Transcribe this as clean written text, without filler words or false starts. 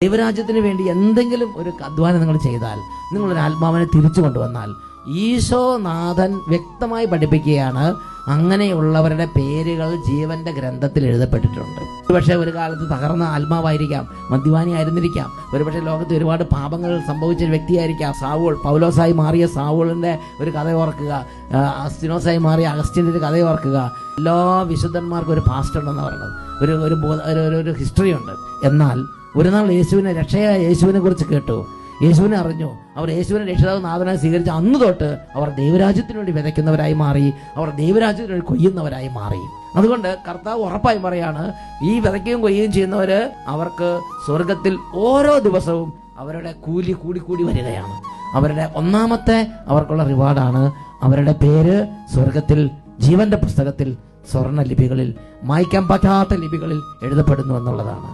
ദൈവരാജ്യത്തിന് വേണ്ടി എന്തെങ്കിലും ഒരു അധ്വാനം നിങ്ങൾ ചെയ്താൽ, നിങ്ങളൊരു ആത്മാവിനെ തിരിച്ചു കൊണ്ടുവന്നാൽ, ഈശോനാഥൻ വ്യക്തമായി പഠിപ്പിക്കുകയാണ്, അങ്ങനെയുള്ളവരുടെ പേരുകൾ ജീവന്റെ ഗ്രന്ഥത്തിൽ എഴുതപ്പെട്ടിട്ടുണ്ട്. ഒരുപക്ഷെ ഒരു കാലത്ത് തകർന്ന ആത്മാവായിരിക്കാം, മദ്യപാനി ആയിരുന്നിരിക്കാം, ഒരുപക്ഷെ ലോകത്ത് ഒരുപാട് പാപങ്ങൾ സംഭവിച്ച വ്യക്തിയായിരിക്കാം. സാവൂൾ, പൗലോസായി മാറിയ സാവൂളിന്റെ ഒരു കഥ ഓർക്കുക, അസ്തിനോസായി മാറിയ അഗസ്റ്റിന്റെ ഒരു കഥ ഓർക്കുക. എല്ലാ വിശുദ്ധന്മാർക്കും ഒരു പാസ്റ്റ് ഉണ്ടെന്ന് പറയുന്നത് ഒരു ഹിസ്റ്ററി ഉണ്ട്. എന്നാൽ ഒരു നാൾ രക്ഷയായ യേശുവിനെ കുറിച്ച് കേട്ടു, യേശുവിനെ അറിഞ്ഞു. അവർ യേശുവിനെ രക്ഷിതാവ് നാഥനായി സ്വീകരിച്ച അന്ന് തൊട്ട് അവർ ദൈവരാജ്യത്തിന് വേണ്ടി വിതയ്ക്കുന്നവരായി മാറി, അവർ ദൈവരാജ്യത്തിന് വേണ്ടി കൊയ്യുന്നവരായി മാറി. അതുകൊണ്ട് കർത്താവ് ഉറപ്പായും പറയാണ്, ഈ വിതയ്ക്കുകയും കൊയ്യുകയും ചെയ്യുന്നവര് അവർക്ക് സ്വർഗത്തിൽ ഓരോ ദിവസവും അവരുടെ കൂലി കൂടി വരികയാണ്. അവരുടെ ഒന്നാമത്തെ അവർക്കുള്ള റിവാർഡാണ് അവരുടെ പേര് സ്വർഗത്തിൽ ജീവന്റെ പുസ്തകത്തിൽ സ്വർണ്ണ ലിപികളിൽ, മായ്ക്കാൻ പറ്റാത്ത ലിപികളിൽ എഴുതപ്പെടുന്നു എന്നുള്ളതാണ്.